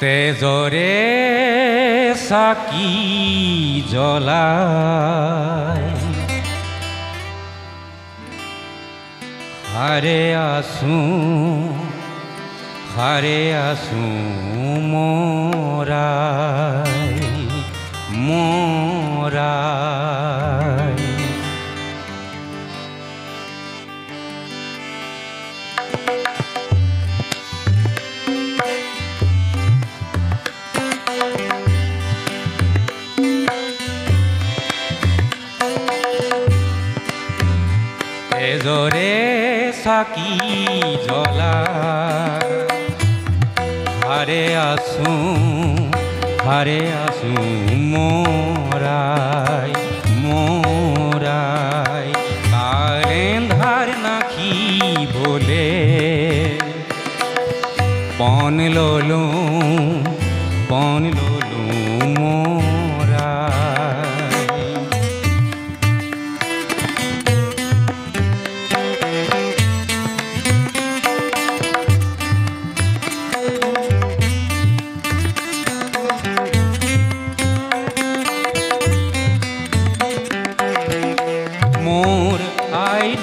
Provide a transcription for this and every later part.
তেজৰে চাকি জ্বলাই হাৰে আছো মৰাই তেজৰে চাকি জ্বলাই হাৰে আছো মৰাই কালেন্ধাৰ নাখি বলে পণ ললো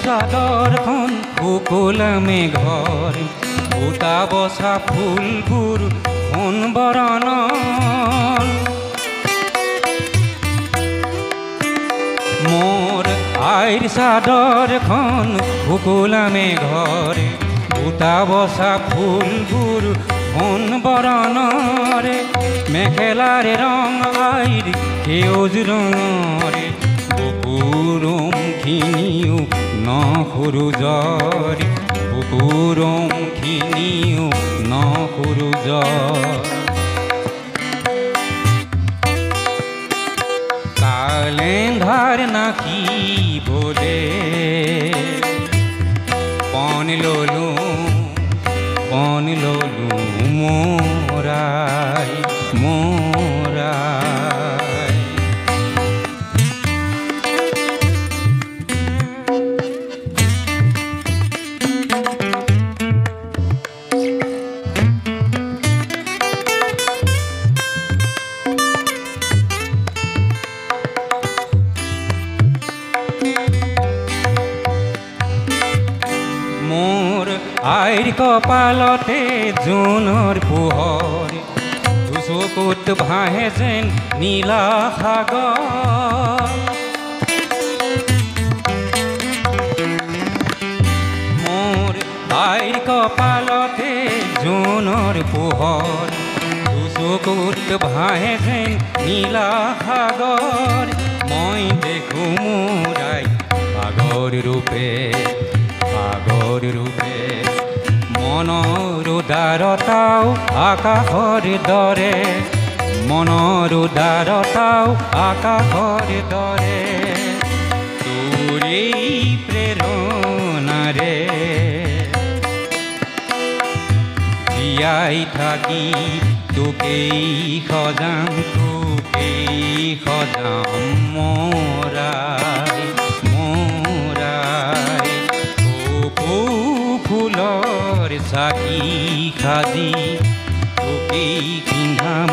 চাদৰখন শুকুলামে ঘৰ বুটা বছা ফুলবোৰ সোণ বৰণ মোৰ আইৰ চাদৰখন শুকুলামে ঘৰ বুটা বছা ফুলবোৰ সোণ বৰণৰে মেখেলাৰে ৰং আইৰ সেউজ ৰঙৰে বুকুৰমখিনিও নহৰুজৰ বুকুৰমখিনিও নহৰুজৰ কালেন্ধাৰ নাখি বলে পণ ললো মৰাই আইৰ কপালতে জোনৰ পোহৰ চকুত ভাহে যেন নীলা সাগৰ মোৰ আইৰ কপালতে জোনৰ পোহৰ চকুত ভাহে যেন নীলা সাগৰ মই দেখো মোৰ আই সাগৰ ৰূপে মনৰ উদাৰতাও আকাশৰ দৰে তোৰে প্ৰেৰণাৰে জীয়াই থাকি তোকেই সজাম মৰাই ফুলৰ চাকি সাজি তোকেই পিন্ধাম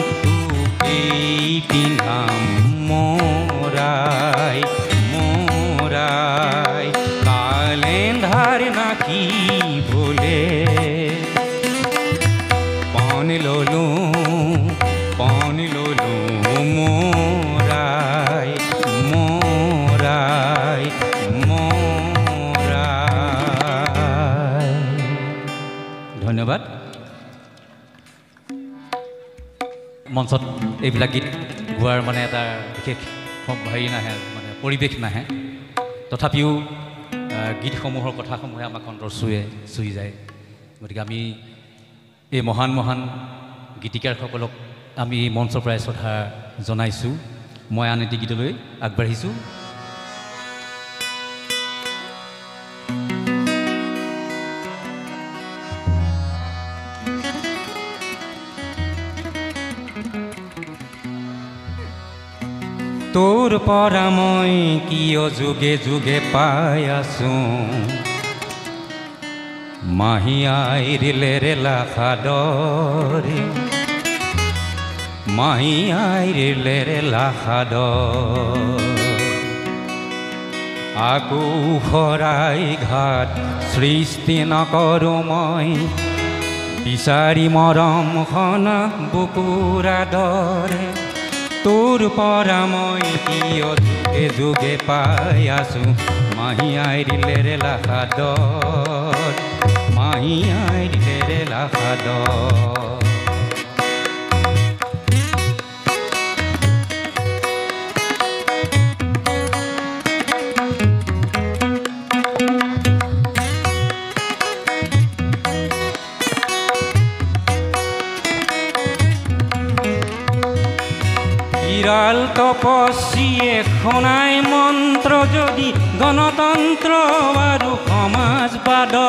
মৰাই কালেন্ধাৰ নাখি বলে পণ ললো মৰাই ধন্যবাদ। মঞ্চত এইবিলাক গীত গোৱাৰ মানে এটা বিশেষ হেৰি নাহে, মানে পৰিৱেশ নাহে, তথাপিও গীতসমূহৰ কথাসমূহে আমাক অন্তৰ চুই যায়। গতিকে আমি এই মহান গীতিকাৰসকলক আমি এই মঞ্চৰ পৰাই শ্ৰদ্ধা জনাইছোঁ। মই আন এটি গীতলৈ আগবাঢ়িছোঁ। তোৰ পৰা মই কিয় যুগে যুগে পাই আছোঁ মাহী আইৰ লেৰেলা সাদৰে মাহী আইৰ লেৰেলা সাদৰ আকৌ শৰাই ঘাট সৃষ্টি নকৰোঁ মই বিচাৰি মৰমখন বুকুৰ আদৰে তোৰ পৰা মই কিয় যুগে যুগে পাই আছোঁ মাহী আইৰ লেৰেলা সাদৰ মাহী আইৰ লেৰেলা সাদৰ বিৰাল তপস্বীয়ে শুনাই মন্ত্ৰ যদি গণতন্ত্ৰ আৰু সমাজবাদৰ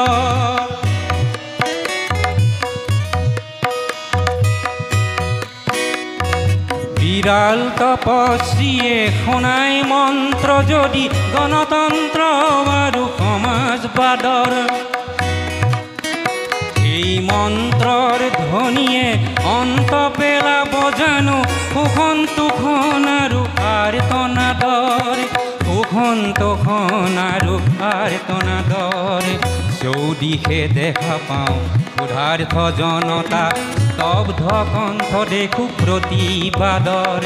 বিৰাল তপস্বীয়ে শুনাই মন্ত্ৰ যদি গণতন্ত্ৰ আৰু সমাজবাদৰ এই মন্ত্ৰৰ ধ্বনিয়ে অন্ত পেলাব জানো শোষণ তোষণ আৰু আৰ্তনাদৰ শোষণ তোষণ আৰু আৰ্তনাদৰ চৌদিশে দেখা পাওঁ ক্ষুধাৰ্থ জনতা স্তব্ধ কণ্ঠ দেখোঁ প্ৰতিবাদৰ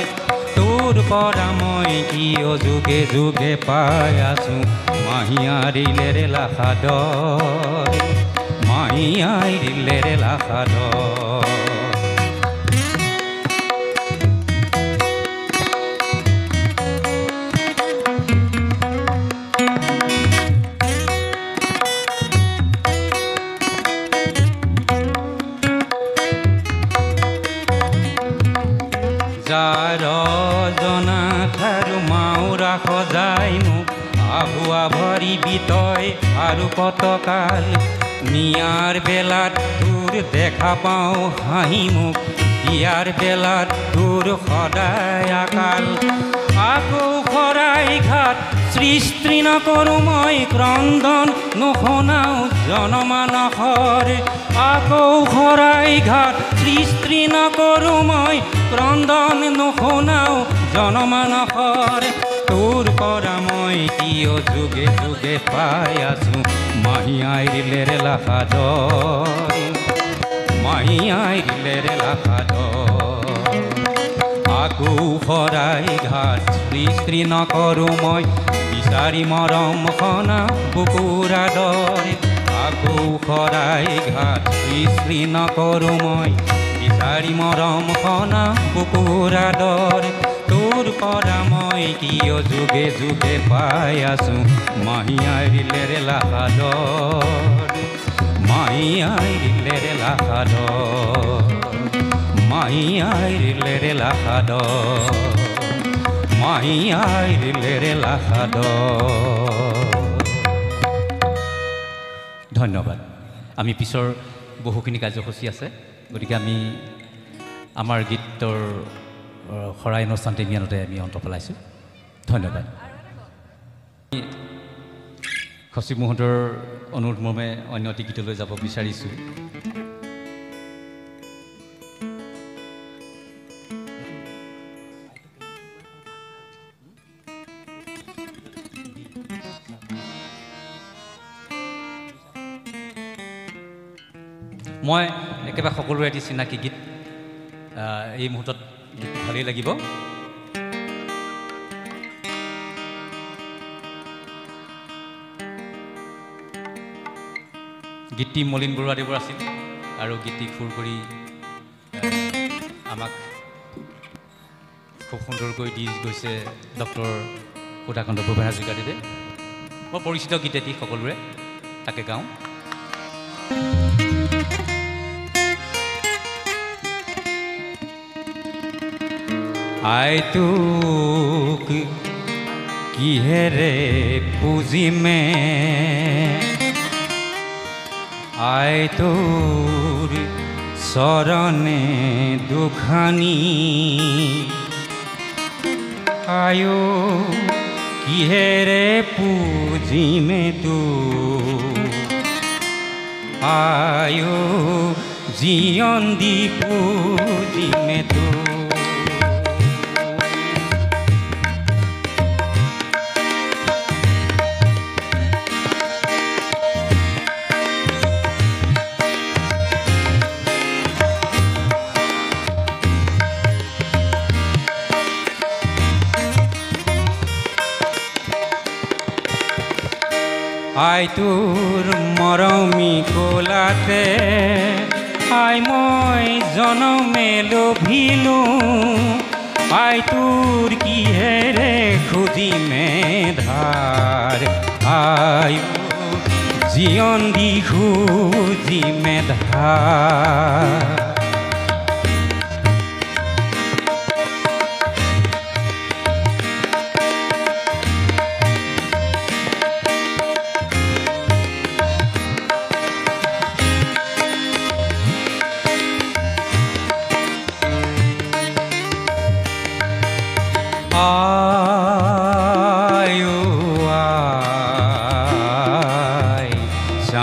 তোৰ পৰা মই কিয় যুগে যুগে পাই আছোঁ মাহী আইৰ লেৰেলা সাদৰ মাহী আইৰ লেৰেলা সাদৰ যাৰ জনাথাৰু মাউৰা সজাই মোক আহুৱা ভৰি বিতয় আৰু কতকাল নিয়াৰ বেলাত তোৰ দেখা পাওঁ হাঁহি মোক দিয়াৰ বেলাত তোৰ সদায় আকাল আকৌ শৰাই ঘাট সৃষ্টি নকৰোঁ মই ক্ৰন্দন নুশুনাওঁ জনমানসৰ আকৌ শৰাই ঘাট সৃষ্টি নকৰোঁ মই ক্ৰন্দন নুশুনাওঁ জনমানসৰ তোৰ পৰা মই কিয় যুগে যুগে পাই আছোঁ মাহী আইৰ লেৰেলা সাদৰ মাহী আইৰ লেৰেলা সাদৰ আকৌ শৰাই ঘাট সৃষ্টি নকৰোঁ মই বিচাৰি মৰমখন বুকুৰ আদৰে আকৌ শৰাই ঘাট সৃষ্টি নকৰোঁ মই বিচাৰি মৰমখন বুকুৰ আদৰে তোৰ পৰা মই কিয় যুগে যুগে পাই আছোঁ মাহী আইৰ লেৰেলা সাদৰ মাহী আইৰ লেৰেলা সাদৰ মাহী আইৰ লেৰেলা সাদৰ মাহী আইৰ লেৰেলা সাদৰ ধন্যবাদ। আমি পিছৰ বহুখিনি কাৰ্যসূচী আছে গতিকে আমি আমাৰ গীতৰ শৰাই অনুষ্ঠানটি মিয়ানতে আমি অন্ত পেলাইছোঁ ধন্যবাদ। খচিব মহোদয়ৰ অনুৰোধ মৰ্মে অন্য এটি গীতলৈ যাব বিচাৰিছোঁ। মই একেবাৰে সকলোৰে এটি চিনাকি গীত এই মুহূৰ্তত গীত ভালেই লাগিব। গীতটি মলিন বৰুৱাদেৱৰ আছিল আৰু গীতটি সুৰ কৰি আমাক খুব সুন্দৰকৈ দি গৈছে ডক্টৰ সুধাকান্ত ভূপেন হাজৰিকাদেৱে। বৰ পৰিচিত গীত এটি সকলোৰে, তাকে গাওঁ। আই তোক কিহেৰে পুজিমে আই তোৰ চৰণে দুখানি আয়ো কিহেৰে পুজিমে তো আয়ো জীৱন দি পুজিমে তো আই তোৰ মৰমী কোলাতে আই মই জনমে লোভিলো আই তোৰ কিহেৰে খুজিমে ধাৰ আই জীৱন দি খুজিমে ধাৰ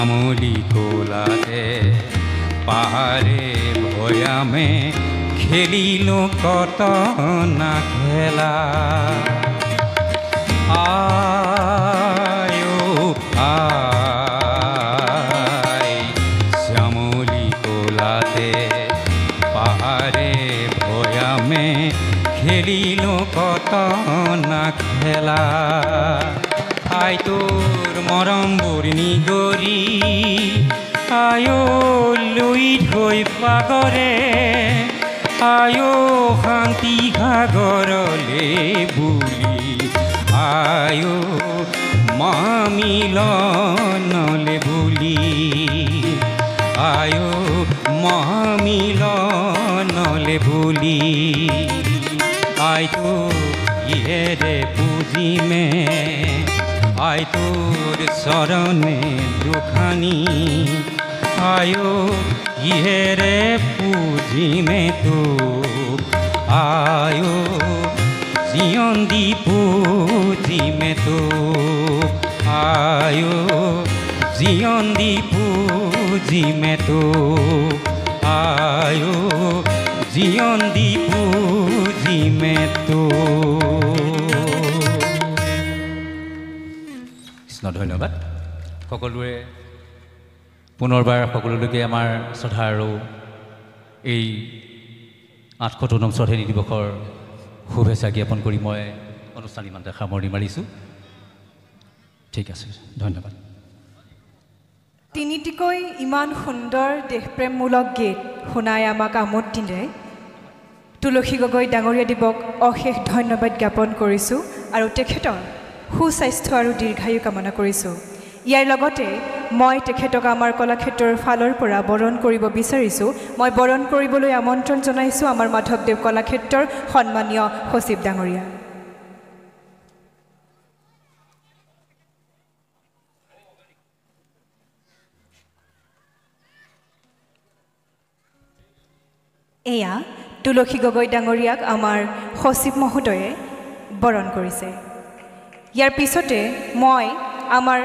চামলি কোলাতে পাহাড়ে ভয়ামে খেলিলো কত না খেলা শ্যামলি কোলাতে পাহাড়ে ভয়ামে খেলিলো কত না খেলা আই তোৰ মৰম বৰ্ণি গৰি আয়ো লৈ থৈ পাগৰে আয়ো শান্তি সাগৰলে বুলি আয়ো মহামিলনলে বুলি আয়ো মহামিলনলে বুলি আই তো ইহেৰে পুজিমে আই তোৰ চৰণে দুখানি আয়ো ইহেৰে পুজিমে তোক আয়ো জীৱন দি পুজিমে তোক আয়ো জীৱন দি পুজিমে তোক আয়ো জীৱন দি পুজিমে ধন্যবাদ সকলোৱে পুনৰবাৰ সকলোলৈকে আমাৰ শ্ৰদ্ধা আৰু এই ৮৭তম স্বাধীনতা দিৱসৰ শুভেচ্ছা জ্ঞাপন কৰি মই অনুষ্ঠান ইমানতে সামৰণি মাৰিছোঁ ঠিক আছে ধন্যবাদ তিনিটিকৈ ইমান সুন্দৰ দেশপ্ৰেমমূলক গীত শুনাই আমাক আমোদ দিলে তুলসী গগৈ ডাঙৰীয়া দেৱক অশেষ ধন্যবাদ জ্ঞাপন কৰিছোঁ আৰু তেখেতৰ সুস্বাস্থ্য আৰু দীৰ্ঘায়ু কামনা কৰিছোঁ ইয়াৰ লগতে মই তেখেতক আমাৰ কলাক্ষেত্ৰৰ ফালৰ পৰা বৰণ কৰিব বিচাৰিছোঁ মই বৰণ কৰিবলৈ আমন্ত্ৰণ জনাইছোঁ আমাৰ মাধৱদেৱ কলাক্ষেত্ৰৰ সন্মানীয় সচিব ডাঙৰীয়া এয়া তুলসী গগৈ ডাঙৰীয়াক আমাৰ সচিব মহোদয়ে বৰণ কৰিছে ইয়াৰ পিছতে মই আমাৰ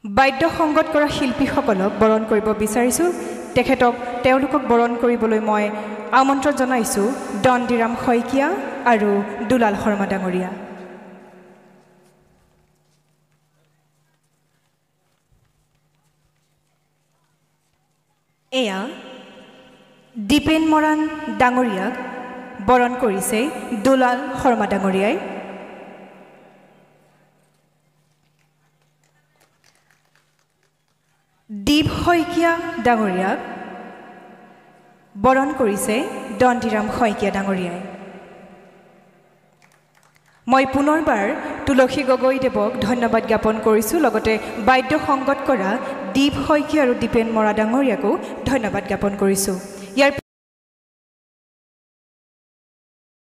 বাদ্য সংগত কৰা শিল্পীসকলক বৰণ কৰিব বিচাৰিছোঁ তেওঁলোকক বৰণ কৰিবলৈ মই আমন্ত্ৰণ জনাইছোঁ দণ্ডিৰাম শইকীয়া আৰু দুলাল শৰ্মা ডাঙৰীয়া এয়া দীপেন মৰাণ ডাঙৰীয়াক বৰণ কৰিছে দুলাল শৰ্মা ডাঙৰীয়াই দীপ শইকীয়া ডাঙৰীয়াক বৰণ কৰিছে দণ্ডিৰাম শইকীয়া ডাঙৰীয়াই মই পুনৰবাৰ তুলসী গগৈ দেৱক ধন্যবাদ জ্ঞাপন কৰিছোঁ লগতে বাদ্য সংগত কৰা দীপ শইকীয়া আৰু দীপেন মৰা ডাঙৰীয়াকো ধন্যবাদ জ্ঞাপন কৰিছোঁ ইয়াৰ